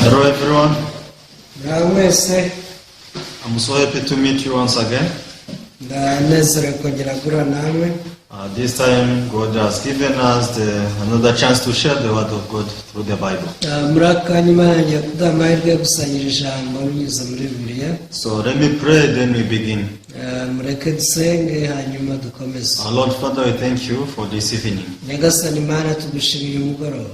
Hello everyone. Mwese I'm so happy to meet you once again. ndanezere kongera guhura namwe. This time God has given us another chance to share the word of God through the Bible. Muri aka Imana yagiye kuduha amahirwe yo gusangira ijambo binyuze muri Bibiliya. So let me pray, then we begin. Mureke dusenge hanyuma dukomeze. Our Lord Father, I thank you for this evening. Nyagasani Imana tugushimiye umugoroba.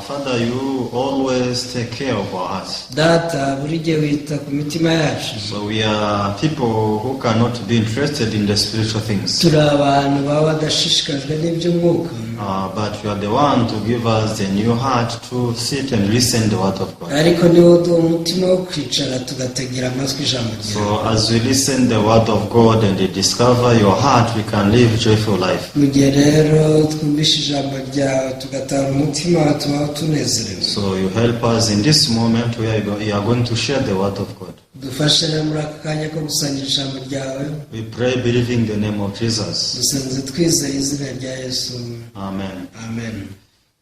Father, you always take care of our hearts. Data buri gihe wita ku mitima yacu. So we are people who cannot be interested in the spiritual things. Turi abantu baba badashishikajwe n'iby'umwuka. But you are the one to give us the new heart to sit and listen the word of God. Ariko niwo duha umutima wo kwicara tugategera amatwi ijambo ryawe. So as we listen the word of God and discover your heart, we can live joyful life. Mu gihe rero twumvishe ijambo ryawe tugatanga umutima tubaho tunezerewe. So you help us in this moment where you are going to share the word of God. Dufashe rero muri aka kanya ko gusangira ijambo ryawe. We pray believing the name of Jesus. Dusenze twizeye izina rya Yesu. Amen. Amen.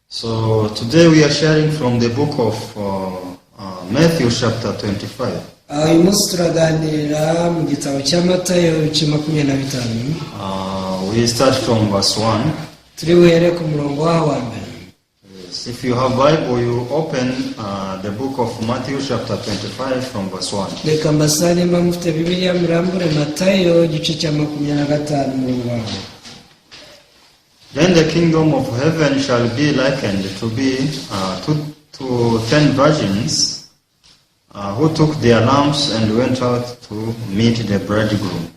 So today we are sharing from the book of Matthew chapter 25. Uyu munsi turaganirira mu gitabo cya Matayo ibice 25. We start from verse 1. Turi buhere ku murongo wa mbere. Yes. If you have Bible, you open the book of Matthew chapter 25 from verse 1. Reka mbasane mba mufite Bibiliya murambure Matayo igice cya 25 umurongo wa mbere. Then the kingdom of heaven shall be likened to 10 virgins who took their lamps and went out to meet the bridegroom.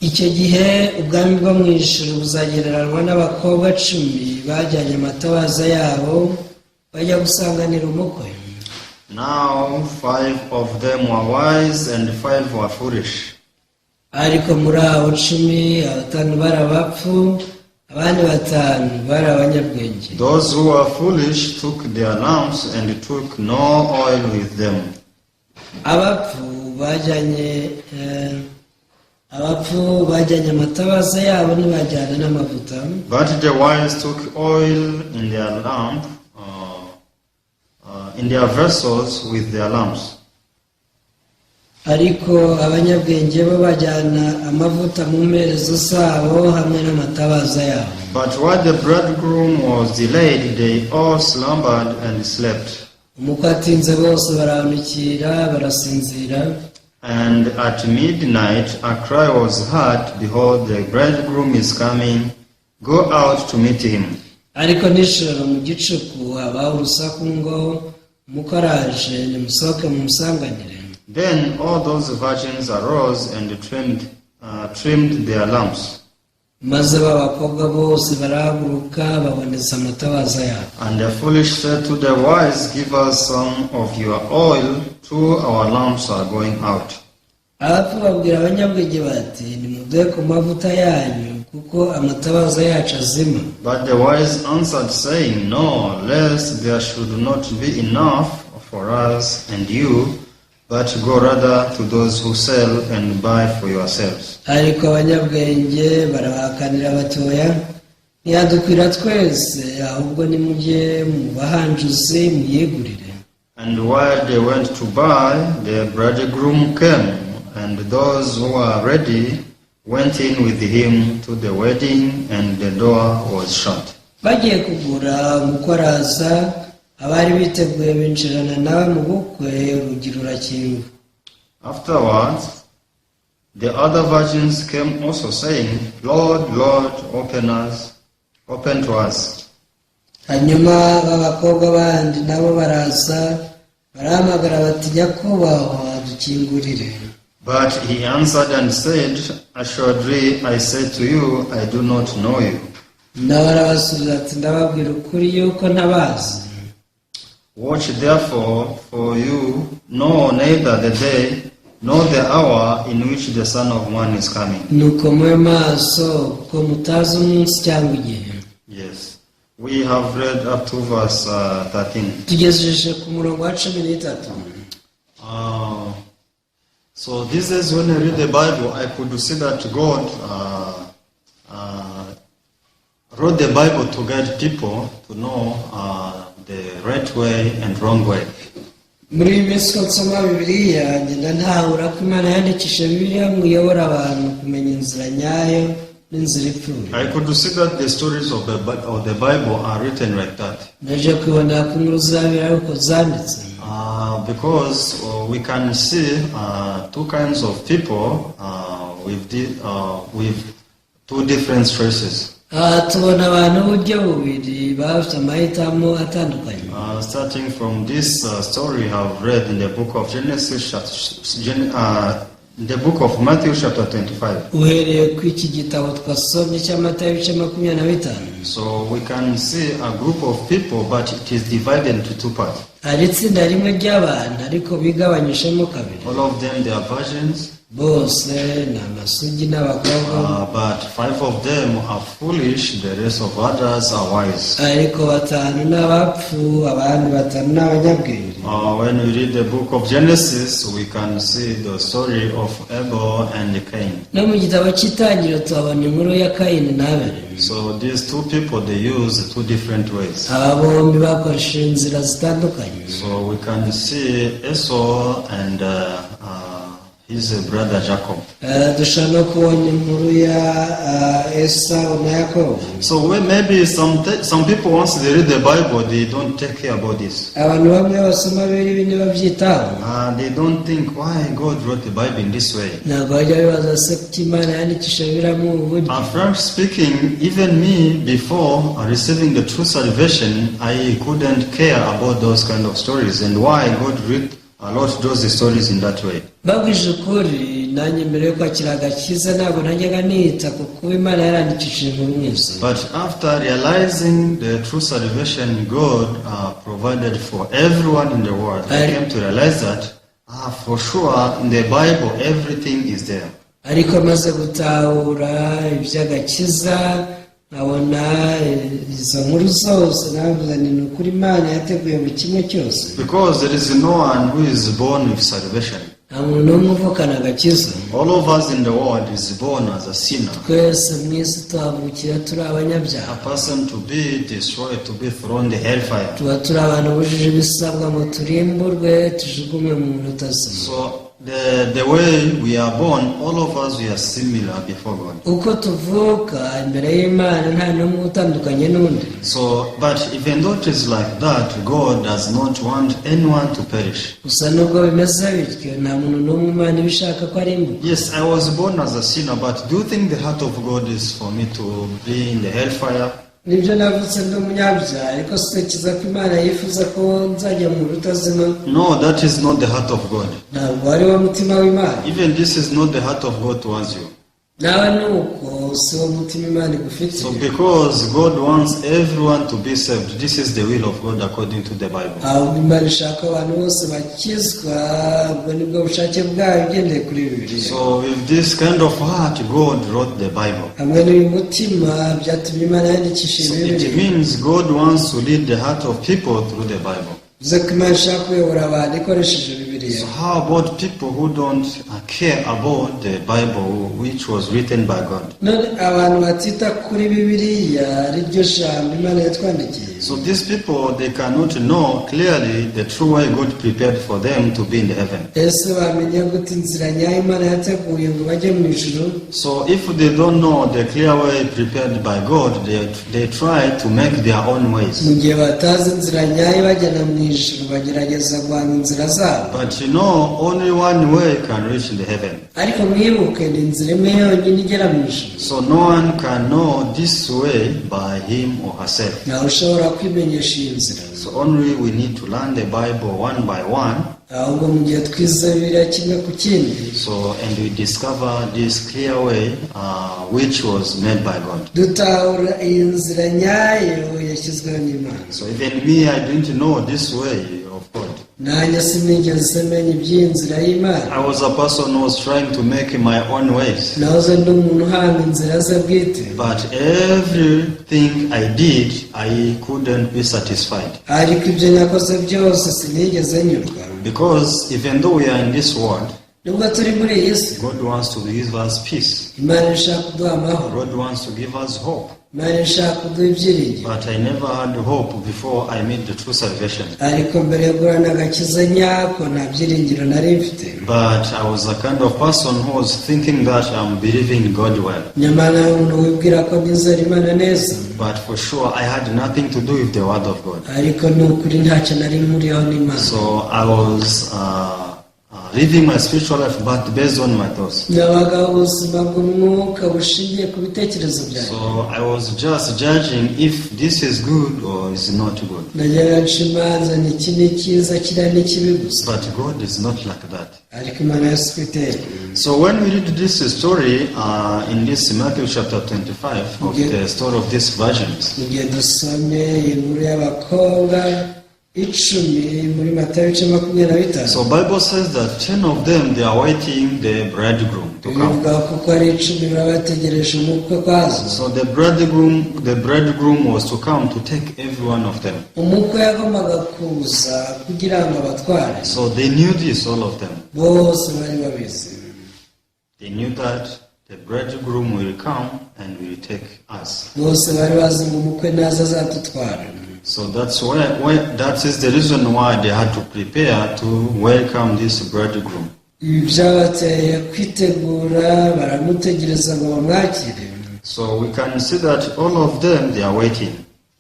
Icyo gihe ubwami bwo mu ijuru buzagereranywa n'abakobwa 10 bajyanye amatabaza yabo bajya gusanganira umukwe. Now 5 of them were wise and 5 were foolish. Ariko muri abo 10 5 bari abapfu abandi 5 bari abanyabwenge. Those who were foolish took their lamps and took no oil with them. Abapfu bajyanye amatabaza yabo ntibajyana n'amavuta. But the wise took oil in their lamp, in their vessels with their lamps. Ariko abanyabwenge bo bajyana amavuta mu mperezo zabo hamwe n'amatabaza yabo. But while the bridegroom was delayed, they all slumbered and slept. Umukwe atinze bose barahanukira barasinzira. And at midnight a cry was heard, behold, the bridegroom is coming, go out to meet him. Ariko nijoro mu gicuku habaho urusaku ngo umukwe araje nimusohoke mumusanganire. Then all those virgins arose and trimmed their lamps. Maze b'abakobwa bose barahaguruka baboneza amatabaza yabo. And the foolish said to the wise, give us some of your oil, too our lamps are going out. Abapfu babwira abanyabwenge bati nimuduhe ku mavuta yanyu kuko amatabaza yacu azima. But the wise answered, saying, no, lest there should not be enough for us and you, but go rather to those who sell and buy for yourselves. Ariko abanyabwenge barabahakanira bati oya ntiyadukwira twese ahubwo nimujye mu bahanjuzi muyigurire. And while they went to buy, the bridegroom came, and those who were ready went in with him to the wedding, and the door was shut. Bagiye kugura umukwe araza abari biteguye binjirana nawe mu bukwe urugi rurakinga. Afterwards, the other virgins came also, saying, Lord, Lord, open to us. Hanyuma b'abakobwa bandi nabo baraza barahamagara bati nyakubahwa dukingurire. But he answered and said, assuredly I say to you, I do not know you. Nawe arabasubiza ati ndababwira ukuri yuko ntabazi. Watch therefore, for you know neither the day nor the hour in which the Son of Man is coming. Nuko mube maso kuko mutazi umunsi cyangwa igihe. Yes. We have read up to verse 13. Tugejeje ku murongo wa 13. So this is when I read the Bible, I could see that God wrote the Bible to guide people to know the right way and wrong way. muri iyi minsi ko nsoma bibiliya ngenda ntahura ko imana yandikisha bibiliya ngo iyobore abantu kumenya inzira nyayo n'inzira ipfuye. I could see that the stories of the Bible are written like that. naje kwibonera ko inkuru za bibiliya ariko zanditse. Because we can see two kinds of people with two different choices. tubona abantu uburyo bubiri bafite amahitamo atandukanye. Starting from this story I've read in the book of Genesis, the book of Matthew chapter 25. uhereye ku iki gitabo twasomye cy'amata y'ibice 25. So we can see a group of people, but it is divided into two parts. hari itsinda rimwe ry'abantu ariko bigabanyijemo kabiri. All of them, they are virgins. bose ni amasugi n'abakobwa. But 5 of them are foolish, the rest of others are wise. ariko 5 ni abapfu, abandi 5 ni abanyabwenge. When we read the book of Genesis, we can see the story of Abel and Cain. no mu gitabo cy'itangiriro tuhabona inkuru ya Kayini na Abeli. So these two people, they use two different ways. aba bombi bakoresheje inzira zitandukanye. So we can see Esau and his brother Jacob. dushobora no kubona inkuru ya Esau na Yakobo. So maybe some people, once they read the Bible, they don't take care about this. abantu bamwe basoma Bibiliya ntibabyitaho. They don't think why God wrote the Bible in this way. ntabwo bajya bibaza se ko Imana yandikisha Bibiliya muri ubu buryo. Frankly speaking, even me, before receiving the true salvation, I couldn't care about those kind of stories and why God wrote those stories in that way. babwije ukuri nanjye mbere yo kwakira agakiza ntabwo najyaga nita ku kuba Imana yarandikishije inkuru nk'izo. But after realizing the true salvation God provided for everyone in the world, I came to realize that for sure in the Bible everything is there. ariko maze gutahura iby'agakiza nkabona izo nkuru zose navuze ni ukuri Imana yateguye buri kimwe cyose. Because there is no one who is born with salvation. nta muntu n'umwe uvukana agakiza. All of us in the world is born as a sinner. twese mu isi tuhavukira turi abanyabyaha. A person to be destroyed, to be thrown the hellfire. tuba turi abantu bujuje ibisabwa ngo turimburwe tujugunywe mu muntu utazima. So the way we are born, all of us, we are similar before God. uko tuvuka imbere y'Imana nta n'umwe utandukanye n'undi. So, but even though it is like that, God does not want anyone to perish. gusa nubwo bimeze bityo nta muntu n'umwe Imana ibishaka ko arimbuka. Yes, I was born as a sinner, but do you think the heart of God is for me to be in the hellfire? nibyo navutse ndi umunyabyaha ariko sitekereza ko Imana yifuza ko nzajya mu rutazima. No, that is not the heart of God. ntabwo ari wo mutima w'Imana. Even this is not the heart of God towards you. nawe nuko si wo mutima Imana igufitiye. So because God wants everyone to be saved, this is the will of God according to the Bible. ahubwo Imana ishaka abantu bose bakizwa, ubwo nibwo bushake bwayo ugendeye kuri Bibiliya. So with this kind of heart, God wrote the Bible. hamwe n'uyu mutima byatumye Imana yandikisha So Bibiliya. it means God wants to lead the heart of people through the Bible. bivuze ko Imana ishaka kuyobora abantu ikoresheje Bibiliya. So how about people who don't care about the Bible which was written by God? none abantu batita kuri Bibiliya ari ryo jambo Imana yatwandikiye. So these people, they cannot know clearly the true way God prepared for them to be in the heaven. ese bamenye gute inzira nyayo Imana yateguye ngo bajye mu ijuru? So if they don't know the clear way prepared by God, they try to make their own ways. mu gihe batazi inzira nyayo bajyana mu ijuru bagerageza guhanga inzira zabo. But you know, only one way can reach the heaven. ariko mwibuke ni inzira imwe yonyine igera mu ijuru. So no one can know this way by him or herself. ntawe ushobora kwimenyesha iyi nzira. So only we need to learn the Bible one by one. ahubwo mu gihe twize Bibiliya kimwe ku kindi. So and we discover this clear way which was made by God. dutahura iyi nzira nyayo yashyizweho n'Imana. So even me, I didn't know this way of God. nanjye sinigeze menya iby'iyi nzira y'Imana. I was a person who was trying to make my own ways. nahoze ndi umuntu uhanga inzira ze bwite. But everything I did, I couldn't be satisfied. ariko ibyo nakoze byose sinigeze nyurwa. Because even though we are in this world, nubwo turi muri iyi si God wants to give us peace. imana ishaka kuduha amahoro, God wants to give us hope. imana ishaka kuduha ibyiringiro. But I never had hope before I made the true salvation. ariko mbere yo guhura agakiza nyako nta byiringiro nari mfite. But I was a kind of person who was thinking that I'm believing God well. nyamara umuntu wibwira ko nizera imana neza, But for sure, I had nothing to do with the Word of God. ariko ni ukuri ntacyo nari nkuriyeho n'imana. So I was living my spiritual life, but based on my thoughts. nabagaho ubuzima bw'umwuka bushingiye ku bitekerezo byanjye. So I was just judging if this is good or is not good. najyaga nca imanza ni iki ni cyiza, kiriya ni kibi gusa. But God is not like that. ariko imana yose uko iteye. So when we read this story in this Matthew chapter 25 of the story of these virgins, mu gihe dusomye inkuru y'abakobwa 10 muri Matayo 25, so Bible says that 10 of them, they are waiting the bridegroom to come. bivuga ko ari 10 baba bategereje umukwe kwazo. So the bridegroom was to come to take every one of them. umukwe yagombaga kuza kugira ngo abatware. So they knew this, all of them. bose bari babizi. They knew that the bridegroom will come and will take us. bose bari bazi ngo umukwe naza azadutwara. So that's why that is the reason why they had to prepare to welcome this bridegroom. ibi byabateye kwitegura, baramutegereza ngo bamwakire. So we can see that all of them, they are waiting.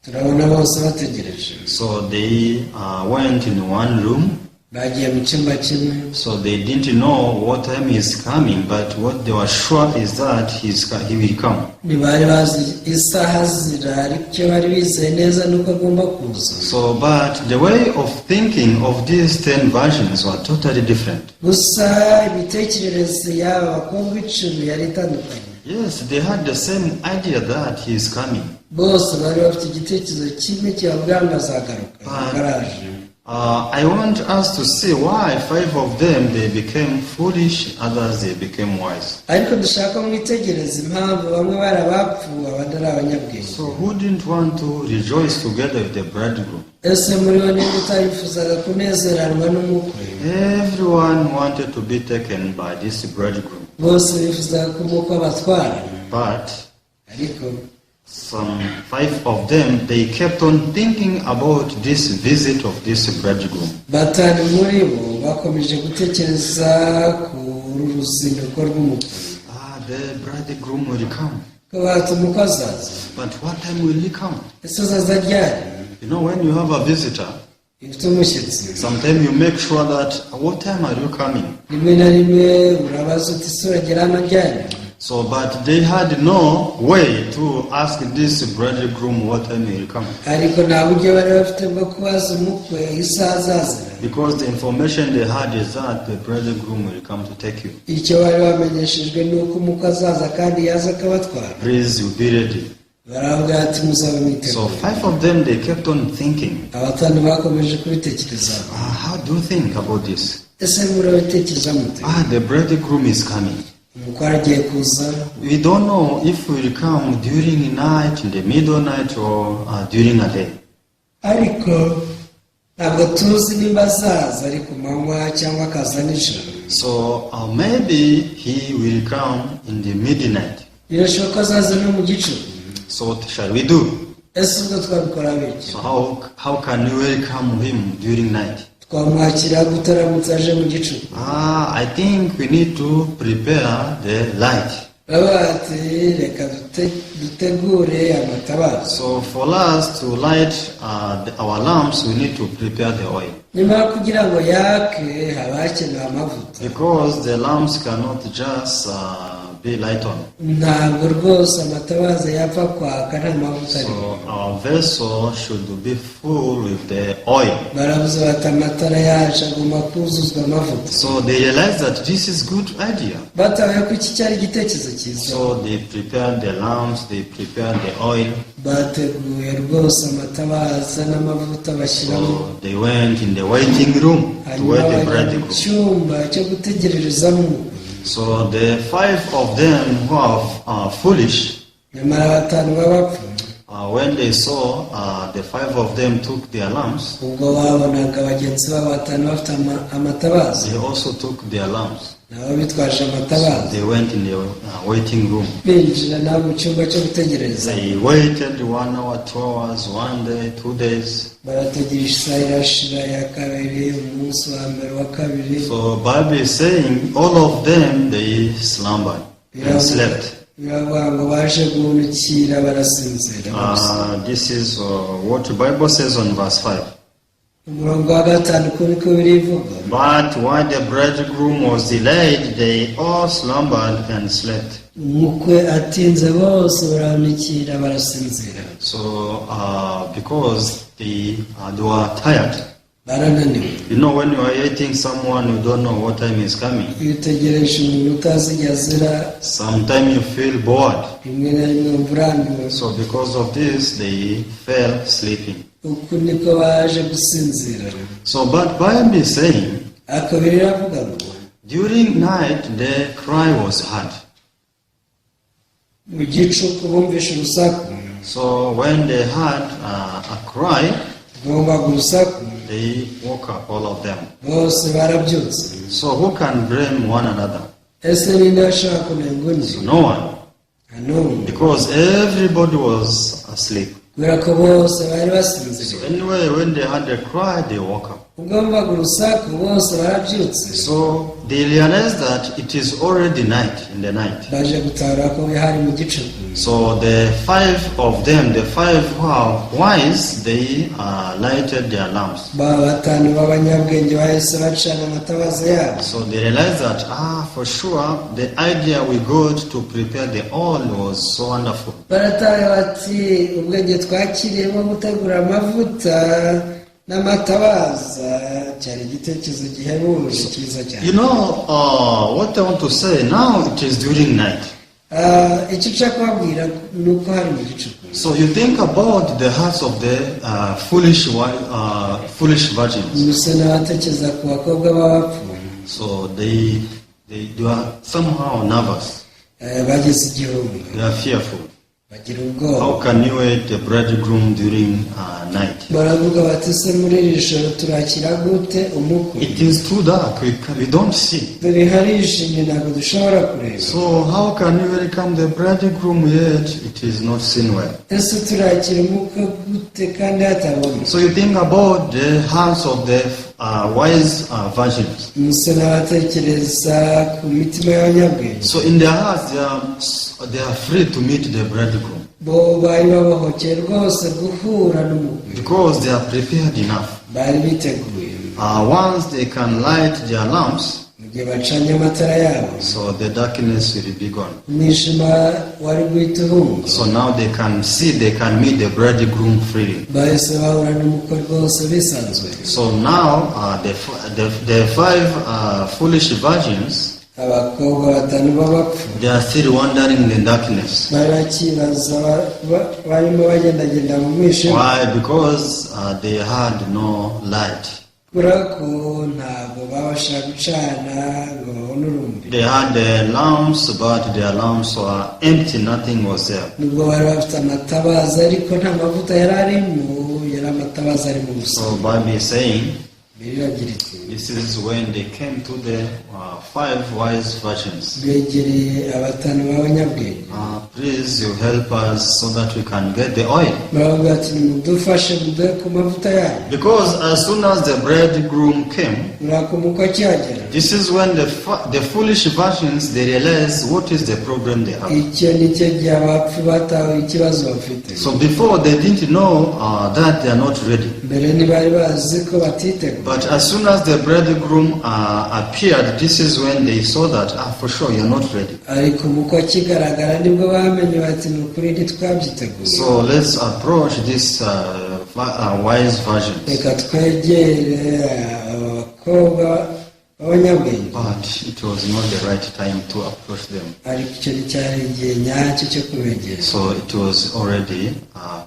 turabona bose bategereje. So they went in one room. bagiye mu cyumba kimwe. So they didn't know what time he is coming, but what they were sure is that he will come. ntibari bazi isaha zira, ariko icyo bari bizeye neza nuko agomba kuza. So, but the way of thinking of these 10 virgins were totally different. gusa imitekerereze y'aba bakobwa 10 yari itandukanye. Yes, they had the same idea that he is coming. bose bari bafite igitekerezo kimwe kibabwira ngo azagaruka. garaje. I want us to see why 5 of them, they became foolish, others they became wise. ariko dushaka mwitegereza impamvu bamwe bari abapfu abandi ari abanyabwenge. So who didn't want to rejoice together with the bridegroom? ese muri bo niba utarifuzaga kunezeranwa n'umukwe? Everyone wanted to be taken by this bridegroom. bose bifuzaga ko umukwe abatwara. But ariko some 5 of them, they kept on thinking about this visit of this bridegroom. 5 muri bo bakomeje gutekereza ku ruzinduko rw'umukwe. The bridegroom will come. ko bati umukwe azaza. But what time will he come? ese azaza ryari? You know, when you have a visitor, iyo ufite umushyitsi, sometimes you make sure that, what time are you coming? rimwe na rimwe urabaza uti ese uragera hano ryari? So, but they had no way to ask this bridegroom what time he will come. ariko nta buryo bari bafite bwo kubaza umukwe isaha azazira. Because the information they had is that the bridegroom will come to take you. icyo bari bamenyeshejwe ni uko umukwe azaza kandi yaza akabatwara. Please, you be ready. baravuga ati muzabe So mwiteguye. 5 of them, they kept on thinking, 5 bakomeje kubitekerezaho. how do you think about this? ese murabitekereza mute? The bridegroom is coming. umukwe aragiye kuza. We don't know if he will come during the night, in the middle night, or during a day. ariko ntabwo tuzi nimba azaza ari ku manywa cyangwa akaza nijoro. So maybe he will come in the midnight. birashoboka ko azaza no mu gicuku. So what shall we do? ese ubwo twabikora biki? So how can we welcome him during night? twamwakira gutaramutse aje mu gicuku. I think we need to prepare the light. baba bati reka dutegure amatabaza. So for us to light our lamps, we need to prepare the oil. nyuma yo kugira ngo yake haba hakenewe amavuta. Because the lamps cannot just be light on. ntabwo rwose amatabaza yapfa kwaka nta mavuta arimo. So our vessel should be full with the oil. baravuze bati amatara yacu agomba kuzuzwa amavuta. So they realized that this is good idea. batabaye ko iki cyari igitekerezo cyiza. So they prepared the lamps, they prepared the oil. bateguye rwose amatabaza n'amavuta bashyiramo. So they went in the waiting room to hanyuma wait the bajya mu bridegroom. cyumba cyo gutegererezamo. So the 5 of them who are foolish, nyamara 5 b'abapfu when they saw the 5 of them took their lamps, ubwo babonaga bagenzi babo batanu bafite amatabaza they also took their lamps. nabo bitwaje amatabaza They went in the waiting room. binjira nabo mu cyumba cyo gutegereza They waited 1 hour, 2 hours, 1 day, 2 days. barategereje isaha irashira ya kabiri umunsi wa mbere wa kabiri So Bible is saying all of them they slumbered and slept. biravuga ngo baje guhunukira barasinzira This is what the Bible says on verse 5. umurongo wa gatanu uko niko birivuga But while the bridegroom was delayed, they all slumbered and slept. umukwe atinze bose barahunikira barasinzira So because they were tired. barananiwe You know, when you are waiting someone, you don't know what time is coming. iyo utegereje umuntu utazi igihe azira Sometimes you feel bored. rimwe na rimwe wumva urambiwe So because of this, they fell sleeping. uku niko baje gusinzira So but Bible is saying, ariko biravuga ngo during night the cry was heard. mu gicuku bumvishe urusaku So when they heard a cry, bumvaga urusaku they woke up, all of them. bose barabyutse So who can blame one another? ese ninde washaka kunenga undi No one. nta n'umwe Because everybody was asleep. kubera ko bose bari So basinziriye anyway, when they heard the cry, they woke up. ubwo bumvaga urusaku bose barabyutse So they realized that it is already night, in the night. baje gutahura ko hari mu gicuku So the 5 of them, the 5 who are wise, they lighted their lamps. ba batanu b'abanyabwenge bahise bacana amatabaza yabo So they realized that, for sure, the idea we got to prepare the oil was so wonderful. barataye bati ubwenge twakiriye bwo gutegura amavuta n'amatabaza cyari igitekerezo gihebuje cyiza cyane You know, what I want to say, now it is during night. icyo nshaka kubabwira ni uko hari mu gicuku So you think about the hearts of the foolish virgins. gusa n'abatekereza ku bakobwa b'abapfuye So they were somehow nervous. bagize igihumbi They are fearful. bagira ubwoba How can you wait the bridegroom during night? baravuga bati se muri iri joro turakira gute umukwe It is too dark. We don't see. dore harishimye ntabwo dushobora kureba So how can you welcome the bridegroom yet it is not seen well? ese turakira umukwe gute kandi hatabona So you think about the hearts of the wise virgins. musa n'abatekereza ku mitima y'abanyabwenge So in their hearts they are free to meet the bridegroom bo bari babohokeye rwose guhura n'umukwe because they are prepared enough. bari biteguye Once they can light their lamps, mu gihe bacanye amatara yabo so the darkness will be gone. umwijima wari guhita uhunga So now they can see, they can meet the bridegroom freely. bahise bahura n'umukwe rwose bisanzuye So now the 5 foolish virgins, abakobwa batanu b'abapfu they are still wandering in the darkness. bari bakibaza barimo bagendagenda mu mwijima Why? Because they had no light. kubera ko ntabwo babasha gucana ngo babone urumuri They had the lamps, but their lamps were empty, nothing was there. nubwo bari bafite amatabaza ariko nta mavuta yari arimo yari amatabaza ari mu busa So Bible is saying, biragira iti this is when they came to the 5 wise virgins. begereye abatanu b'abanyabwenge Please, you help us so that we can get the oil. baravuga ati nimudufashe muduhe ku mavuta yanyu Because as soon as the bridegroom came, murakomuka akihagera this is when the foolish virgins, they realize what is the problem they have. icyo ni cyo gihe abapfu batawe ikibazo bafite So before they didn't know that they are not ready. mbere ntibari bazi ko batiteguye But as soon as the bridegroom appeared, this is when they saw that, for sure, you are not ready. ariko umukwe akigaragara nibwo bamenye bati ni ukuri ntitwabyiteguye So let's approach this wise virgins. reka twegere abakobwa b'abanyabwenge But it was not the right time to approach them. ariko icyo nticyari igihe nyacyo cyo kubegera So it was already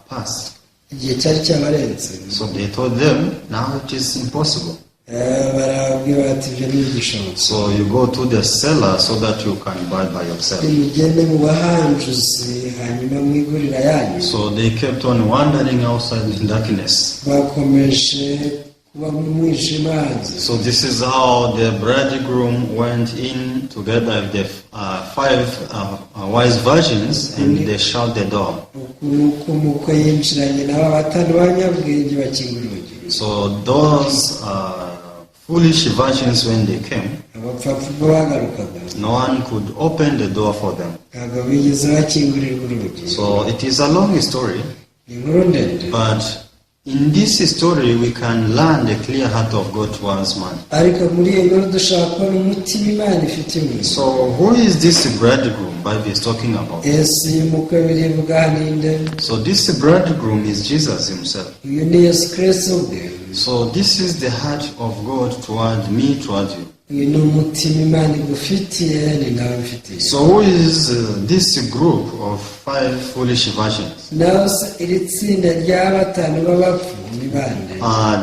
past. igihe cyari cyabarenze So they told them, now it is impossible. barabwira bati ibyo ntibigishobotse. So you go to the seller so that you can buy by yourself. mugende mu bahanjuzi hanyuma mwigurira yanyu. So they kept on wandering outside in darkness. bakomeje kuba mu mwijima hanze. So this is how the bridegroom went in together with the five wise virgins, and they shut the door. uku umukwe yinjiranye n'aba batanu b'abanyabwenge bakingura urugi. So those foolish virgins, when they came, abapfapfa ubwo bagarukaga no one could open the door for them. ntabwo bigeze bakingurirwa urugi. So it is a long story, ni inkuru ndende. but in this story we can learn the clear heart of God towards man. ariko muri iyo nkuru dushobora kubona umutima Imana ifite mu isi. So who is this bridegroom Bible is talking about? ese uyu mukwe biribwa ninde? So this bridegroom is Jesus himself. uyu ni Yesu Kristo ubwe. So this is the heart of God toward me, toward you. uyu ni umutima Imana igufitiye ni nawe mfitiye. So who is this group of five foolish virgins? naho se iri tsinda rya batanu b'abapfu ni bande?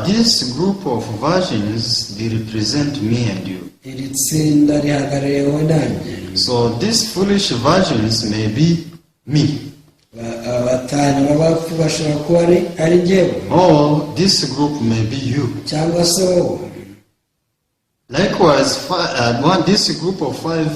This group of virgins, they represent me and you. iri tsinda rihagarariwe nanjye. So these foolish virgins may be me. batanu b'abapfu bashobora kuba ari njyewe, Or this group may be you. cyangwa se wowe. Likewise, this group of five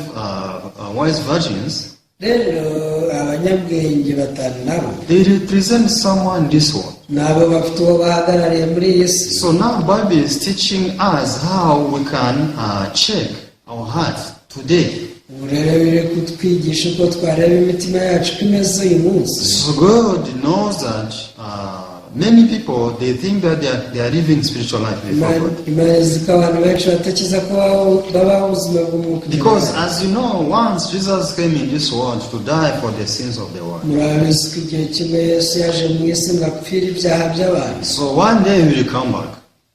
wise virgins, rero abanyabwenge batanu nabo they represent someone in this world. nabo bafite uwo bahagarariye muri iyi si. So now Bible is teaching us how we can check our hearts today. ubu rero biri kutwigisha uko twareba imitima yacu ko imeze uyu munsi. So God knows that many people, they think that they are living spiritual life before God. Imana izi ko abantu benshi batekereza ko babaho ubuzima bw'umwuka. Because as you know, once Jesus came in this world to die for the sins of the world. murabizi ko igihe kimwe Yesu yaje mu isi ngo apfire ibyaha by'abantu. So one day he will come back.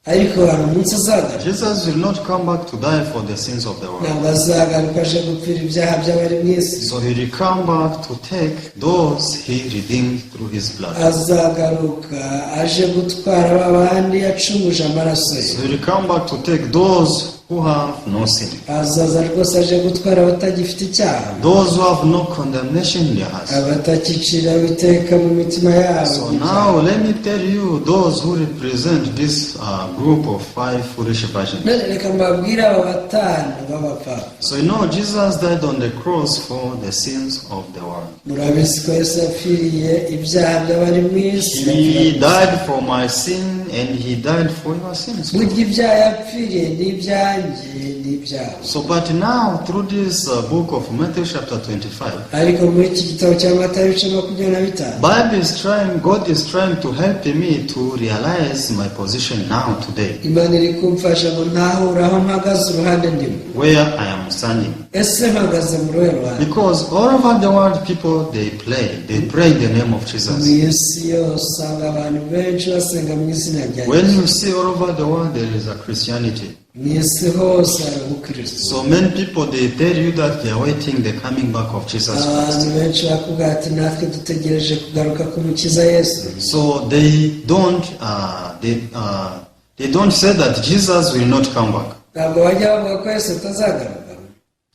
ariko hari umunsi azagaruka. Jesus will not come back to die for the sins of the world. ntabwo azagaruka aje gupfira ibyaha by'abari mu isi. So he will come back to take those he redeemed through his blood. azagaruka aje gutwara babandi yacunguje amaraso ye. So he will come back to take those who have no sin. azaza rwose aje gutwara abatagifite icyaha. Those who have no condemnation in their hearts. abatakicira iteka mu mitima yabo. So now let me tell you those who represent this group of five foolish virgins. reka mbabwire abo batanu b'abapfapfa. So you know Jesus died on the cross for the sins of the world. murabizi ko Yesu yapfiriye ibyaha by'abari mu isi. He died for my sin and he died for your sins. burya ibyaha yapfiriye ni ibyanjye ni ibyaha. So but now through this book of Matthew chapter 25, ariko muri iki gitabo cya Matayo ibice 25 God is trying to help me to realize my position now today, Imana iri kumfasha ngo ntahure aho mpagaze uruhande ndimo. where I am standing. ese mpagaze mu ruhe ruhande? Because all over the world people they pray in the name of mu Jesus. isi yose usanga abantu benshi basenga mu izina rya When Yesu. you see all over the world there is a Christianity. mu isi hose hari ubukristo. So many people they tell you that they are waiting the coming back of Jesus abantu Christ. benshi bakubwira ati natwe dutegereje kugaruka k'umukiza Yesu. So they don't say that Jesus will not come back. ntabwo bajya bavuga ko Yesu atazagaruka.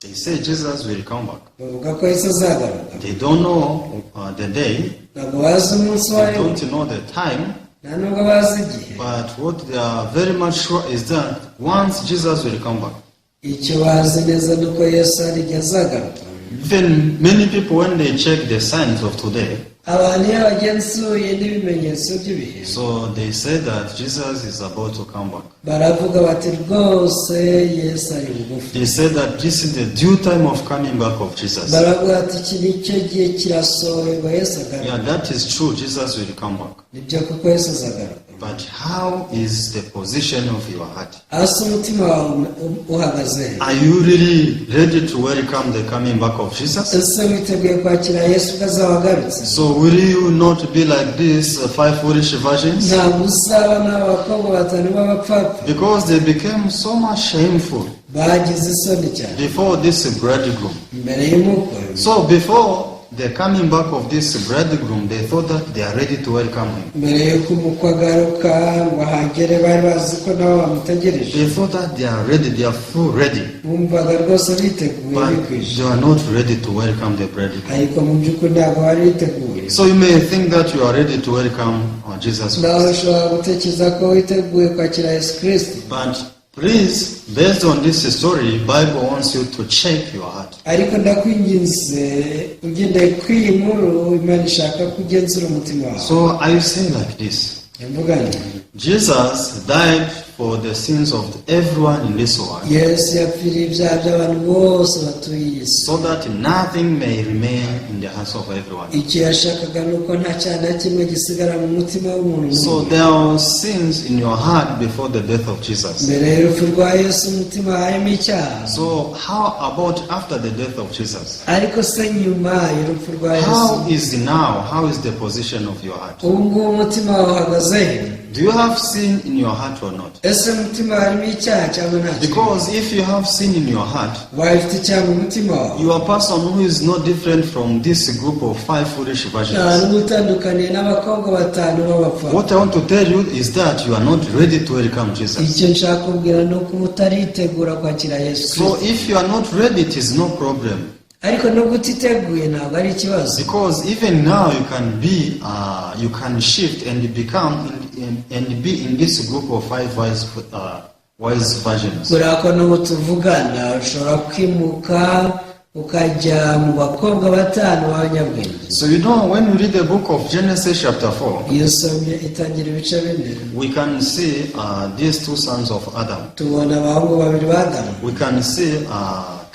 They say Jesus will come back. bavuga ko Yesu azagaruka. They don't know the day. ntabwo bazi umunsi They wayo, don't know the time. nta nubwo bazi igihe. But what they are very much sure is that once Jesus will come back. icyo bazi neza ni uko Yesu hari igihe azagaruka. Even many people when they check the signs of today, abantu iyo bagenzuye n'ibimenyetso by'ibihe, so they say that Jesus is about to come back. baravuga bati rwose Yesu ari bugufi. They say that this is the due time of coming back of Jesus. baravuga bati iki ni cyo gihe kirasohoye ngo Yesu agaruke. Yeah, that is true. Jesus will come back. nibyo kuko Yesu azagaruka. But how is the position of your heart? hasi umutima wawe uhagaze he? Are you really ready to welcome the coming back of Jesus? ese witeguye kwakira Yesu ubwo azaba agarutse? So will you not be like these five foolish virgins? ntabwo uzaba n'abakobwa batanu b'abapfapfa Because they became so much shameful bagize isoni cyane before this bridegroom. imbere y'umukwe. So before the coming back of this bridegroom, they thought that they are ready to welcome him. mbere y'uko umukwe agaruka ngo ahagere bari bazi ko nabo bamutegereje. They thought that they are ready, they are full ready. Bumvaga rwose biteguye But bikwije, they are not ready to welcome the bridegroom. ariko mu by'ukuri ntabwo bari biteguye. So you may think that you are ready to welcome Jesus nawe Christ. ushobora gutekereza ko witeguye kwakira Yesu Kristo, But please, based on this story, Bible wants you to check your heart. ariko ndakwinginze ugendeye kuri iyi nkuru Imana ishaka kugenzura umutima wawe. So I say like this. Mvuga nti Jesus died for the sins of everyone in this world, Yesu yapfiriye ibyaha by'abantu bose batuye iyi si. so that nothing may remain in the hearts of everyone. icyo yashakaga ni uko nta cyaha na kimwe gisigara mu mutima w'umuntu So n'umwe. there are sins in your heart before the death of Jesus. mbere y'urupfu rwa Yesu umutima harimo icyaha, So how about after the death of Jesus? ariko se nyuma y'urupfu rwa Yesu How is now? How is the position of your heart? ubu ngubu umutima wawe uhagaze he? Do you have sin in your heart or not? ese mu mutima harimo icyaha cyangwa nta cyaha? Because if you have sin in your heart, wawe ufite icyaha mu mutima wawe, you are a person who is not different from this group of 5 foolish nta virgins. n'ubwo utandukaniye n'abakobwa batanu b'abapfapfa. What I want to tell you is that you are not ready to welcome Jesus. icyo nshaka kubwira ni uko utaritegura kwakira Yesu So Kristo. if you are not ready, it is no problem. ariko nubwo utiteguye ntabwo ari ikibazo, Because even now you can shift and become and be in this group of 5 wise virgins. kubera ko n'ubu tuvugana ushobora kwimuka ukajya mu bakobwa batanu b'abanyabwenge. So you know, when we read the book of Genesis chapter 4, iyo usomye itangira ibice bine we can see these 2 sons of Adam. tubona abahungu babiri ba Adamu, We can see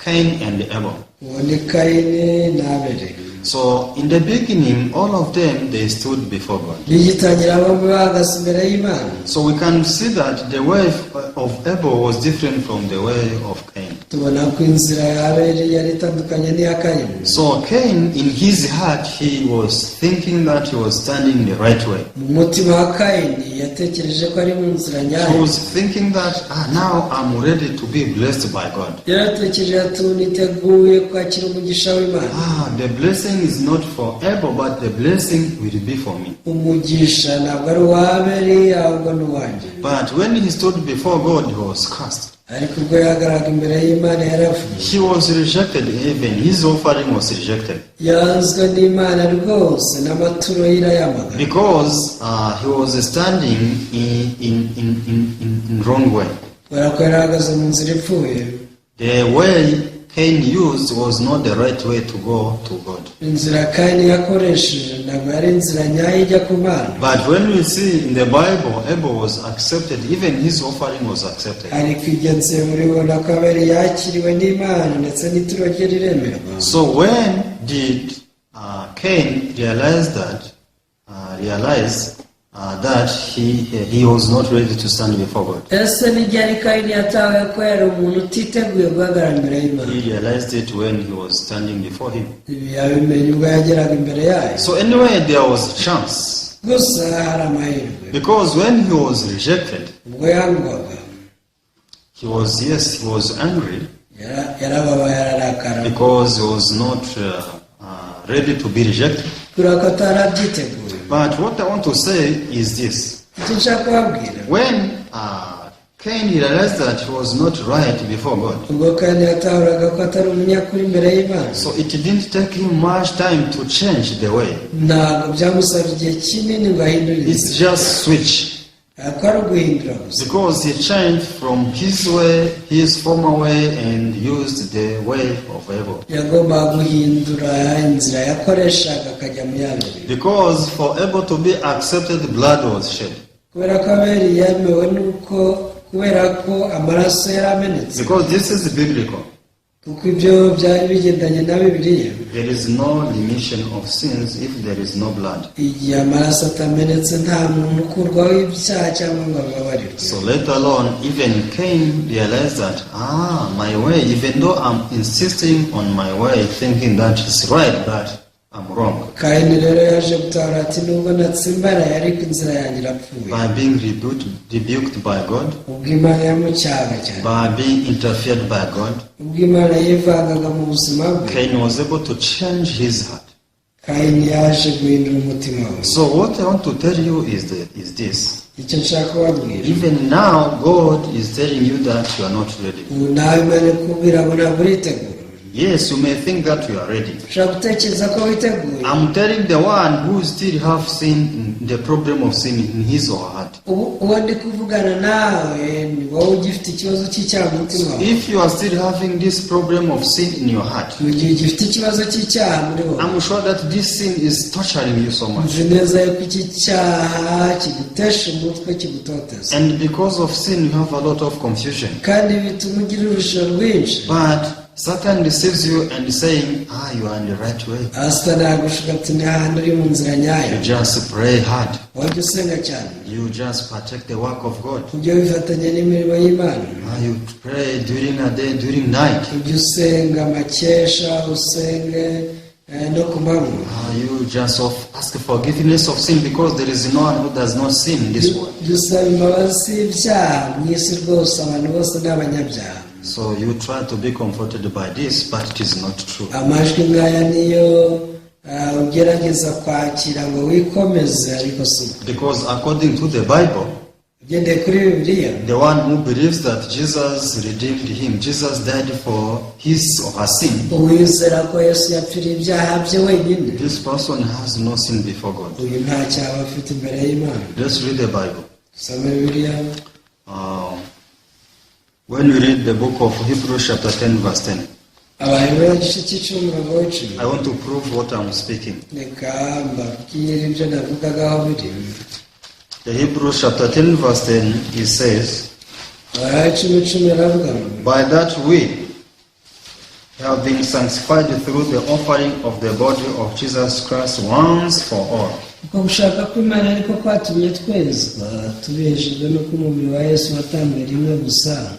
Cain and Abel. ubona Kayini na Abeli. So in the beginning, all of them, they stood before God. bigitangira bombi bahagaze imbere y'Imana. So we can see that the way of Abel was different from the way of Cain. tubona ko inzira ya Abeli yari itandukanye n'iya Kayini. So Cain, in his heart, he was thinking that he was standing the right way. mu mutima wa Kayini yatekereje ko ari mu nzira He nyayo. was thinking that now I'm ready to be blessed by God. yaratekereje ati niteguye kwakira umugisha w'Imana. The blessing is not for Abel, but the blessing will be for me. umugisha ntabwo ari uwa Abeli ahubwo ni uwanjye. But when he stood before God, he was cursed. ariko ubwo yahagaraga imbere y'Imana yaravuye. He was rejected, even his offering was rejected. yanzwe n'Imana rwose n'amaturo ye irayamagana. Because he was standing in wrong way. kubera ko yari ahagaze mu nzira ipfuye. The way Cain used was not the right way to go to God. inzira Kayini yakoresheje ntabwo yari inzira nyayo ijya ku Mana. But when we see in the Bible, Abel was accepted, even his offering was accepted. ariko igenze muribona ko Abeli yakiriwe n'Imana ndetse n'ituro rye riremerwa. So when did Cain realize that he was not ready to stand before God? ese n'iryari Kayini yatawe ko yari umuntu utiteguye guhagarara imbere y'Imana? He realized it when he was standing before him. ibi yabimenye ubwo yageraga imbere yayo. So anyway, there was a chance. gusa hari amahirwe. Because when he was rejected, ubwo yangwaga he was angry yarababaye ararakara because he was not ready to be rejected. kubera ko atarabyiteguye. But what I want to say is this. icyo nshaka kubabwira, When Cain realized that he was not right before God, ubwo kandi yatahoraga ko atari umunyakuri imbere y'Imana, so it didn't take him much time to change the way. ntabwo byamusabye igihe kinini ngo ahindure It's inzira. just switch. ko ari uguhindura gusa. Because he changed from his way, his former way, and used the way of Abel. yagombaga guhindura inzira yakoreshaga akajya mu y'Abeli. Because for Abel to be accepted, blood was shed. kubera ko Abeli yemewe nuko kubera ko amaraso yari amenetse. Because this is biblical. kuko ibyo byari bigendanye na Bibiliya. There is no remission of sins if there is no blood. igihe amaraso atamenetse nta muntu ukurwaho ibyaha cyangwa ngo ababarirwe. So let alone, even Cain realized that, my way, even though I'm insisting on my way, thinking that it's right, but I'm wrong. Kayini rero yaje gutahura ati nubwo natsimbaraye ariko inzira yanjye irapfuye. By being rebuked by God, ubwo Imana yamucyaga cyane, by being interfered by God, ubwo Imana yivangaga mu buzima bwe, Cain was able to change his heart. kayini yaje guhindura umutima we. So what I want to tell you is this. Icyo nshaka kubabwira, Even now, God is telling you that you are not ready. ubu nawe Imana ikubwira ngo ntabwo uritegura. Yes, you may think that you are ready. ushobora gutekereza ko witeguye. I'm telling the one who still have sin, the problem of sin in his or her heart. uwo ndi kuvugana nawe ni wowe ugifite ikibazo cy'icyaha mu mutima wawe. If you are still having this problem of sin in your heart, mu gihe ugifite ikibazo cy'icyaha muri wowe, I'm sure that this sin is torturing you so much. nzi neza yuko iki cyaha kigutesha umutwe, kigutoteza, And because of sin, you have a lot of confusion. kandi bituma ugira urujijo rwinshi. But Satan deceives you and saying, you are in the right way. Satani agushuka ati ni hano uri mu nzira nyayo, You just pray hard. wajya usenga cyane, You just partake the work of God. ujye wifatanya n'imirimo y'Imana, You pray during a day, during night. ujye usenga amakesha, usenge no ku manywa. You just ask forgiveness of sin because there is no one who does not sin in this world. Ujye usaba imbabazi z'ibyaha, mu isi rwose abantu bose ni abanyabyaha. So you try to be comforted by this, but it is not true. Amajwi nkaya niyo ugerageza kwakira ngo wikomeze, ariko si uko. Because according to the Bible, ugendeye kuri Bibiliya, the one who believes that Jesus redeemed him, Jesus died for his or her sin, uwizera ko Yesu yapfiriye ibyaha bye wenyine, this person has no sin before God. uyu nta cyaha afite imbere y'Imana. Let's read the Bible. Dusome Bibiliya. When we read the book of Hebrews chapter 10 verse 10, Abaheburayo igice cy'icumi umurongo w'icumi. I want to prove what I'm speaking. Reka mbabwire ibyo navugagaho biri. The Hebrews chapter 10 verse 10, it says, Abaheburayo icumi aravuga ngo, by that we have been sanctified through the offering of the body of Jesus Christ once for all. uko gushaka kw'Imana ariko kwatumye twezwa, tubeshejwe no ko umubiri wa Yesu watambwe rimwe gusa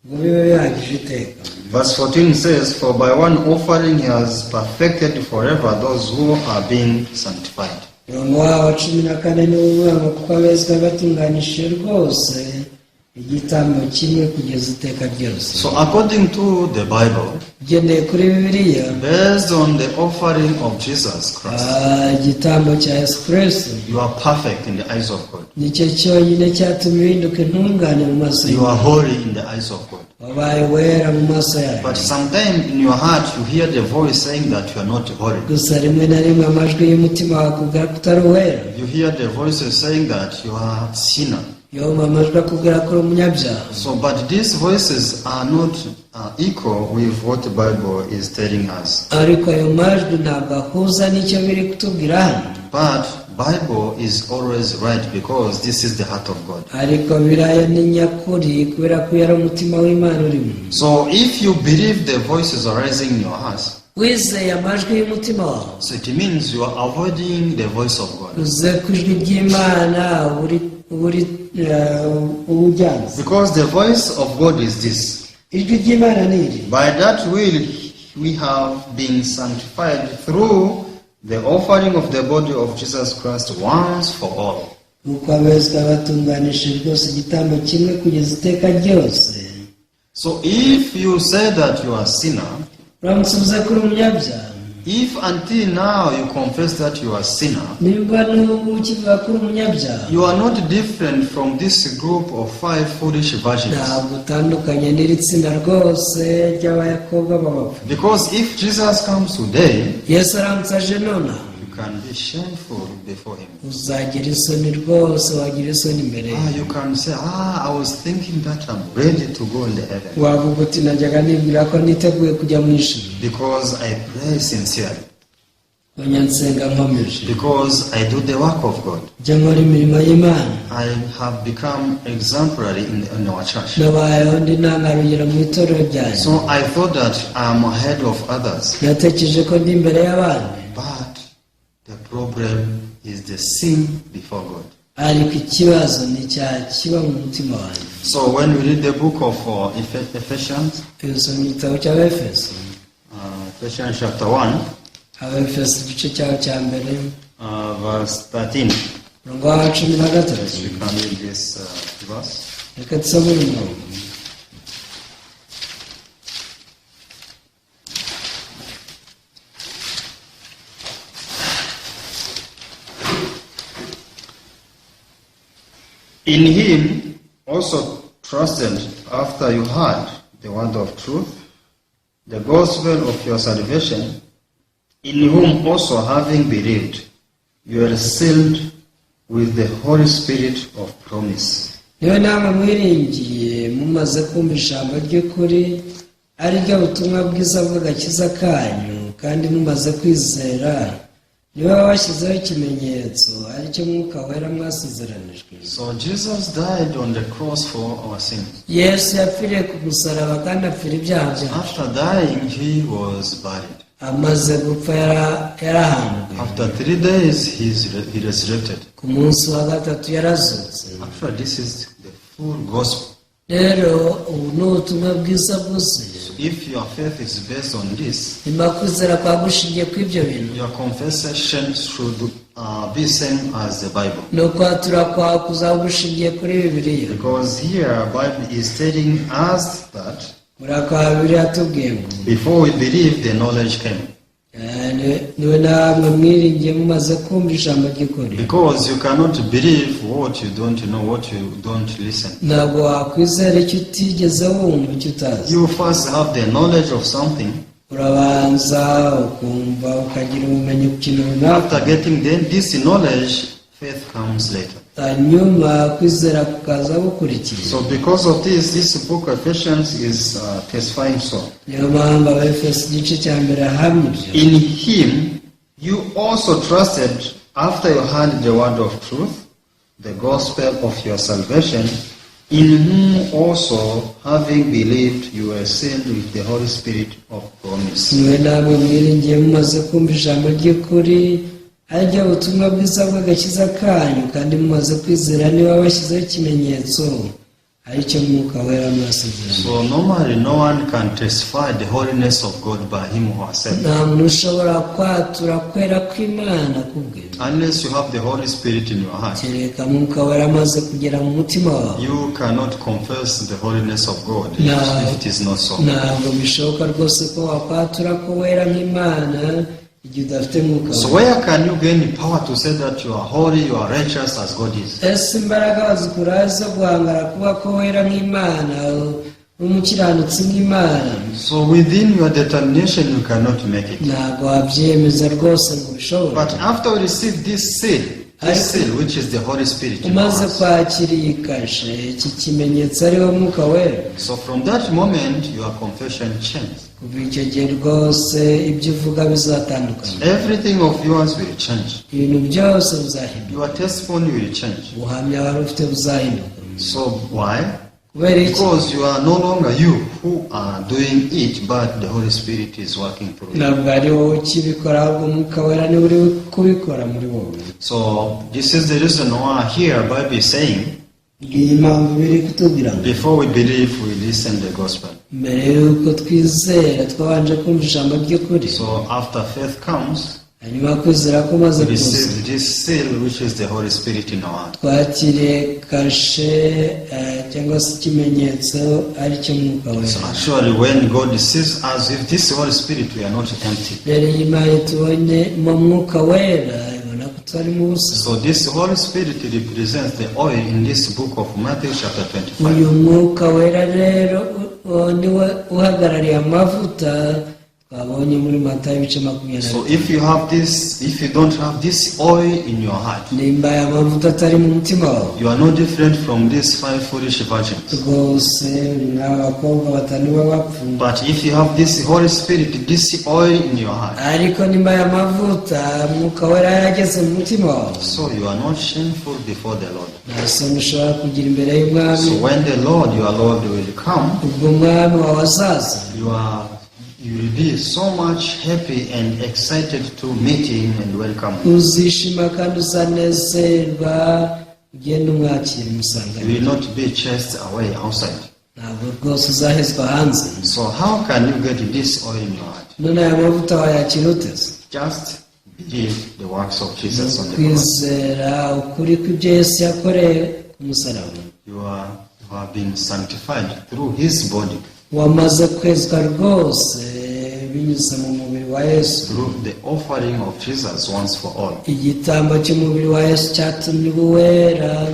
ngo bibe bihagije iteka. Verse 14 says, for by one offering he has perfected forever those who are being sanctified. Umurongo wa 14 ni uvuga ngo kuko abezwa batunganishije rwose igitambo kimwe kugeza iteka ryose. So according to the Bible, ugendeye kuri Bibiliya, based on the offering of Jesus Christ, igitambo cya Yesu Kristo you are perfect in the eyes of God. nicyo cyonyine cyatumye uhinduka intungane mu maso You are y'Imana, holy in the eyes of God. wabaye wera mu maso yayo. But sometimes in your heart you hear the voice saying that you are not holy. gusa rimwe na rimwe amajwi y'umutima wawe akubwira ko utari uwera, You hear the voices saying that you are a sinner. yumva amajwi akubwira ko uri umunyabyaha. So, but these voices are not equal with what the Bible is telling us. ariko ayo majwi ntabwo ahuza n'icyo biri kutubwira hano. But Bible is always right because this is the heart of God. ariko biriya ni nyakuri kubera ko yari umutima w'Imana urimo. So if you believe the voices arising in your heart, wizeye amajwi y'umutima wawe, so it means you are avoiding the voice of God. uze ku ijwi ry'Imana ubujyanze. Because the voice of God is this. ijwi ry'Imana ni iri: By that will we have been sanctified through the offering of the body of Jesus Christ once for all. nuko abezwa batunganishije rwose igitambo kimwe kugeza iteka ryose. So if you say that you are a sinner, uramutse uvuze ko uri umunyabyaha, if until now you confess that you are a sinner, niba n'ubu ukivuga ko uri umunyabyaha, you are not different from this group of 5 foolish virgins. ntabwo utandukanye n'iri tsinda rwose ry'abakobwa b'abapfu. Because if Jesus comes today, Yesu aramutse aje nonaha, you can be shameful before him. uzagira isoni rwose, wagira isoni imbere ye. You can say, I was thinking that I'm ready to go in the heaven wavuga uti najyaga nibwira ko niteguye kujya mu ijuru, because I pray sincerely, nsenga nkomeje, because I do the work of God. njya nkora imirimo y'Imana, I have become exemplary in our church. nabayeho ndi ntangarugero mu itorero ryanjye. So I thought that I'm ahead of others. natekereje ko ndi imbere y'abandi, But the problem is the sin before God. ariko ikibazo ni icyaha kiba mu mutima wanjye. So when we read the book of Ephesians, Usoma igitabo cy'Abefeso, Ephesians chapter 1, Abefeso igice cyaho cya mbere verse 13, umurongo wa 13. we can read this verse. reka dusome uyu murongo. In him also trusted after you heard the word of truth, the gospel of your salvation, in whom also having believed, you are sealed with the Holy Spirit of promise. niwe namwe mwiringiye mumaze kumva ijambo ry'ukuri ari ryo butumwa bwiza bw'agakiza kanyu, kandi mumaze kwizera niwe wabashyizeho ikimenyetso ari cyo mwuka wera mwasizeranijwe. So Jesus died on the cross for our sins. Yesu yapfiriye ku musaraba kandi apfira ibyaha byacu. After dying, he was buried. Amaze gupfa yarahanwe. After 3 days, he resurrected. Ku munsi wa gatatu yarazutse. Actually, this is the full gospel. Rero ubu ni ubutumwa bwiza bwuzuye. If your faith is based on this, nyuma kwizera kwa gushingiye kw'ibyo bintu, your confession should be same as the Bible. ni ukwatura kwawe kuzaba gushingiye kuri Bibiliya. Because here Bible is telling us that muri aka Bibiliya tubwiye ngo before we believe, the knowledge came. niwe namwe mwiringiye mumaze kumva ijambo ry'ukuri. Because you cannot believe what you don't know, what you don't listen. ntabwo wakwizera icyo utigeze wumva, icyo utazi. You first have the knowledge of something. urabanza ukumva ukagira ubumenyi ku kintu runaka. After getting this knowledge, faith comes later. hanyuma kwizera kukaza gukurikiye. So because of this book of Ephesians is testifying so. niyo mpamvu Abefeso igice cya mbere ahamya ibyo. In him you also trusted after you heard the word of truth, the gospel of your salvation, in whom also having believed you were sealed with the Holy Spirit of promise. niwe namwe mwiringiye mumaze kumva ijambo ry'ukuri ari ryo butumwa bwiza bw'agakiza kanyu, kandi mumaze kwizera niwe wabashyizeho ikimenyetso ari cyo mwuka wera mwasezeranye. So normally no one can testify the holiness of God by him or herself nta muntu ushobora kwatura kwera kw'Imana kubwe unless you have the Holy Spirit in your heart. kereka mwuka wera amaze kugera mu mutima wawe. You cannot confess the holiness of God No. if it is not so. ntabwo bishoboka rwose ko wakwatura ko wera nk'Imana igihe udafite mwuka So wera. where can you gain power to say that you are holy, you are righteous as God is? ese imbaraga wazikura zo guhangara kuba ko wera nk'Imana n'umukiranutsi nk'Imana? So within your determination you cannot make it. ntabwo wabyemeza rwose ngo ubishobore. But after we receive this seal, which is the Holy Spirit in umaze us, kwakira iyi kashe, iki kimenyetso ariwo mwuka wera, so from that moment your confession changes. kuva icyo gihe rwose ibyo uvuga bizatandukana. Everything of yours will change. ibintu byose bizahinduka. Your testimony will change. ubuhamya wari ufite buzahinduka. So why? kubera iki? Because you are no longer you who are doing it, but the Holy Spirit is working through you. ntabwo ari wowe ukibikora, ahubwo umwuka wera niwe uri kubikora muri wowe. So this is the reason why here Bible is saying, iyi mpamvu biri kutubwira ngo before we believe, we listen the gospel. mbere y'uko twizera twabanje kumva ijambo ry'ukuri. So after faith comes, hanyuma kwizera ko umaze we kuza, receive this seal, which is the Holy Spirit in our heart. twakiriye kashe cyangwa se ikimenyetso ari cyo mwuka So wera. actually, when God sees us with this Holy Spirit, we are not empty. rero y'Imana tubonye mu mwuka wera ibona ko turimo ubusa. So this Holy Spirit represents the oil in this book of Matthew chapter 25. uyu mwuka wera rero niwe uhagarariye amavuta twabonye muri Matayo ibice 20. So if you have this, if you don't have this oil in your heart, nimba aya mavuta atari mu mutima wawe, you are no different from these 5 foolish virgins. rwose n'abakobwa batanu b'abapfu. But if you have this Holy Spirit, this oil in your heart, ariko nimba aya mavuta mwuka wera yarageze mu mutima wawe, so you are not shameful before the Lord. nta soni ushobora kugira imbere y'umwami. So when the Lord, your Lord, will come, ubwo umwami wawe azaza, you will be so much happy and excited to meet him and welcome him. uzishima kandi uzanezerwa ugenda umwakira You umusangane. will not be chased away outside. ntabwo rwose uzahezwa hanze. So how can you get this oil in your heart? none aya mavuta wayakira uteze? Just believe the works of Jesus on the cross. kwizera ukuri kw'ibyo Yesu yakoreye ku musaraba. You have been sanctified through his body, wamaze kwezwa rwose binyuze mu mubiri wa Yesu. through the offering of Jesus once for all. igitambo cy'umubiri wa Yesu cyatumye uwera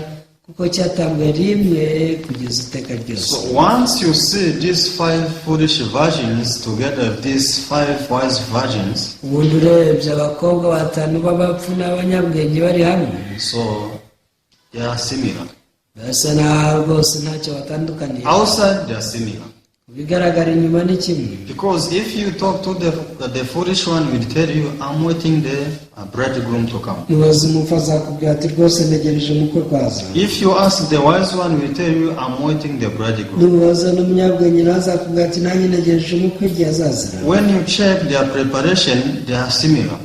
kuko cyatambwe rimwe kugeza iteka ryose. So once you see these 5 foolish virgins together with these 5 wise virgins, ubundi urebye abakobwa batanu b'abapfu n'abanyabwenge bari hamwe, so they are similar. basa naho rwose ntacyo batandukaniye. Outside they are similar. bigaragara inyuma ni kimwe. Because if you talk to the foolish one, will tell you, I'm waiting the bridegroom to come. mubaze umupfu azakubwira ati rwose ntegereje umukwe kwaza. If you ask the wise one, will tell you, I'm waiting the bridegroom. n'umubaza n'umunyabwenge nawe azakubwira ati nanjye ntegereje umukwe igihe azazira. When you check their preparation, they are similar.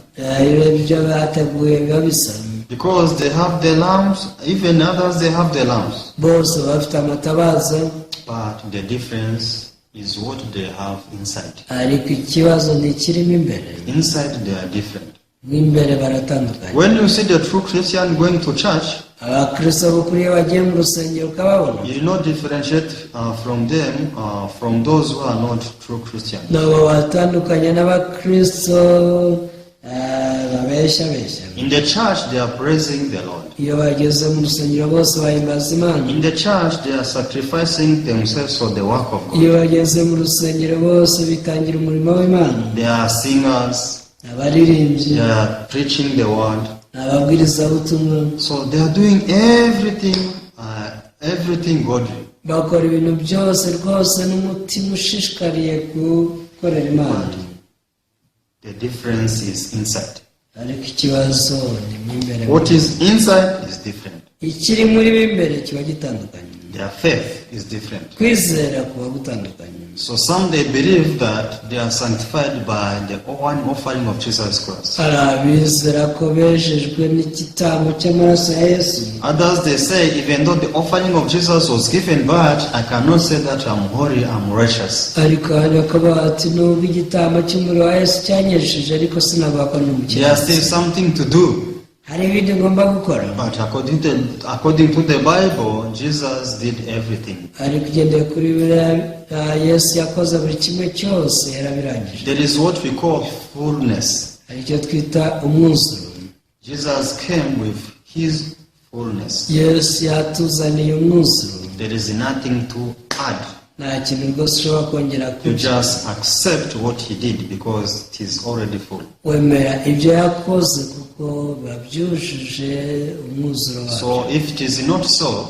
ibyo bateguye biba bisa. Because they have the lamps, even others they have the lamps. bose bafite amatabaza, But the difference is what they have inside. ariko ikibazo ni ikirimo imbere. Inside they are different. n'imbere baratandukanye. When you see the true Christian going to church, abakristo b'ukuri iyo bagiye mu rusengero ukababona, you do not differentiate from them, from those who are not true Christians. nabo batandukanye n'abakristo babeshyabeshya. In the church, they are praising the Lord. iyo bageze mu rusengero bose bahimbaza Imana. In the church, they are sacrificing themselves for the work of iyo God. bageze mu rusengero bose bitangira umurimo w'Imana. They are singers, abaririmbyi, they are preaching the word. ababwirizabutumwa, So they are doing everything godly. bakora ibintu byose rwose n'umutima ushishikariye gukorera Imana. The difference is inside. ariko ikibazo ni mo imbere. What is inside is different. ikiri muri bo imbere kiba gitandukanye. Their faith is different. kwizera kuba gutandukanye. So some they believe that they are sanctified by the one offering of Jesus Christ. hari abizera ko bejejwe n'igitambo cy'amaraso ya Yesu. Others they say, even though the offering of Jesus was given, but I cannot say that I'm holy, I'm righteous. ariko abandi bakavuga bati nubwo igitambo cy'umuriro wa Yesu cyanyejeje ariko sinavuga ko ndi There are still umukiranutsi. something to do. hari ibindi ngomba gukora. But according to the Bible, Jesus did everything. ariko ugendeye kuri biriya Yesu yakoze buri kimwe cyose yarabirangije. There is what we call fullness. hari icyo twita umwuzuro. Jesus came with his fullness. Yesu yatuzaniye umwuzuro. There is nothing to add. nta kintu rwose ushobora kongera You kugira. just accept what he did because it is already full. wemera ibyo yakoze kuko babyujuje umwuzuro wawe. So if it is not so,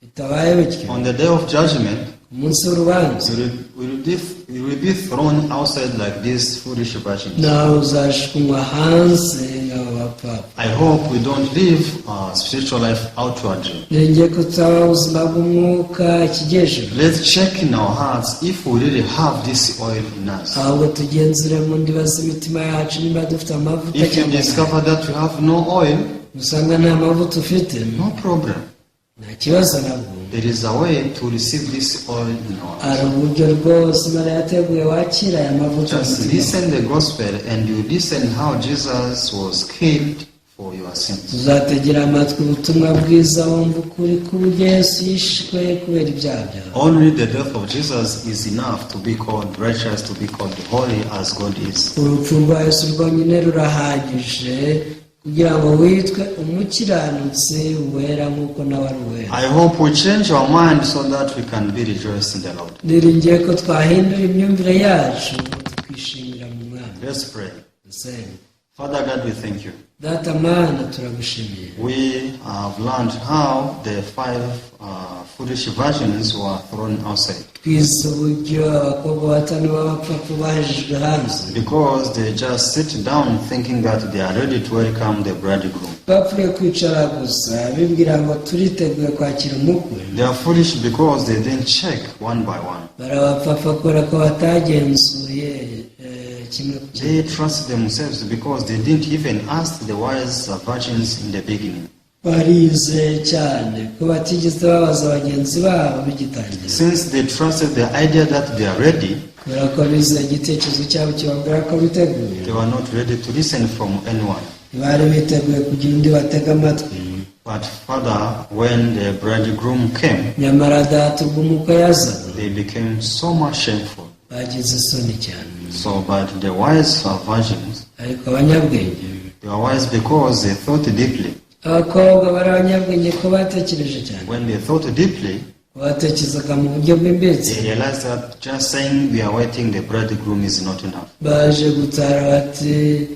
bitabaye bityo, on the day of judgment, umunsi w'urubanza you will be thrown outside like these foolish virgins. nawe uzajugunywa hanze nk'abo bapfapfa. I hope we don't live our spiritual life outwardly. nenge ko tutaba ubuzima bw'umwuka ikigejuru. Let's check in our hearts if we really have this oil in us. ahubwo tugenzure mu ndiba z'imitima yacu niba dufite amavuta If you cyangwa discover that you have no oil, usanga nta mavuta ufite, no problem. nta kibazo nabwo. There is a way to receive this oil in our hearts. hari uburyo rwose Imana yateguye wakira aya mavuta. Just listen the gospel and you listen how Jesus was killed for your sins. tuzategera amatwi ubutumwa bwiza wumva ukuri k'uburyo Yesu yishwe kubera ibyaha byawe. Only the death of Jesus is enough to be called righteous, to be called holy as God is. urupfu rwa Yesu rwonyine rurahagije kugira ngo witwe umukiranutsi wera nk'uko nawe ari uwera. I hope we change our mind so that we can be rejoiced in the Lord. niringiye ko twahindura imyumvire yacu tukishimira mu Mwami. Let's pray. Dusenge. Father God, we thank you. Data Mana turagushimiye. We have learned how the 5 foolish virgins were thrown outside twize uburyo abakobwa batanu b'abapfapfa bahejejwe hanze because they just sit down thinking that they are ready to welcome the bridegroom. bapfuye kwicara gusa bibwira ngo turiteguye kwakira umukwe. They are foolish because they didn't check one by one. barabapfapfa kubera ko batagenzuye kimwe ku They kindi. trust themselves because they didn't even ask the wise virgins in the beginning. barizeye cyane ko batigeze babaza bagenzi babo bigitangira. Since they trusted the idea that they are ready, kubera ko bizeye igitekerezo cyabo kibabwira ko biteguye, they were not ready to listen from anyone. ntibari biteguye kugira undi batega amatwi. But Father, when the bridegroom came, nyamara data ubwo umukwe yazaga they became so much shameful. bagize isoni cyane. So, but the wise virgins, ariko abanyabwenge they were wise because they thought deeply. abakobwa bari abanyabwenge ko batekereje cyane When they thought deeply, batekerezaga mu buryo bw'imbitse they realized that just saying we are waiting the bridegroom is not enough. baje gutara bati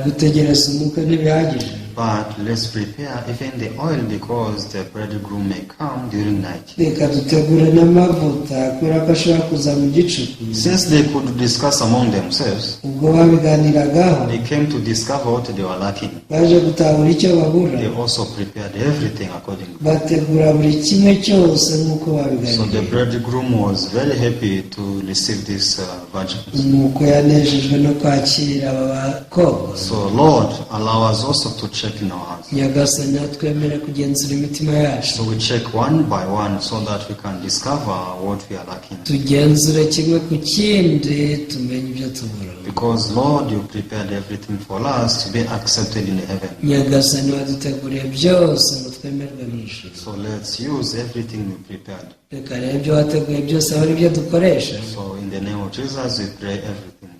gutegereza umukwe ntibihagije. But let's prepare even the oil because the bridegroom may come during night. reka dutegure n'amavuta kubera ko ashobora kuza mu gicuku. Since they could discuss among themselves, ubwo babiganiragaho they came to discover what they were lacking. baje gutahura icyo babura They also prepared everything accordingly. bategura buri kimwe cyose nk'uko So the babiganiriye. bridegroom was very happy to receive these virgins. nuko yanejejwe no kwakira aba bakobwa. So Lord, allow us also to check in our hearts. nyagasani atwemere kugenzura imitima yacu So we check one by one so that we can discover what we are lacking. tugenzure kimwe ku kindi tumenye ibyo tubura. Because Lord, you prepared everything for us to be accepted in heaven. nyagasani waduteguriye byose ngo twemerwe mu ijuru. So let's use everything we prepared. reka rero ibyo wateguye byose aho ari byo dukoresha. So in the name of Jesus, we pray everything.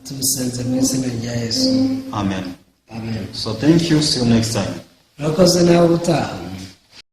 tubisenze mu izina rya yesu. Amen. amen. So thank you. See you next time. urakoze nawe ubutaha.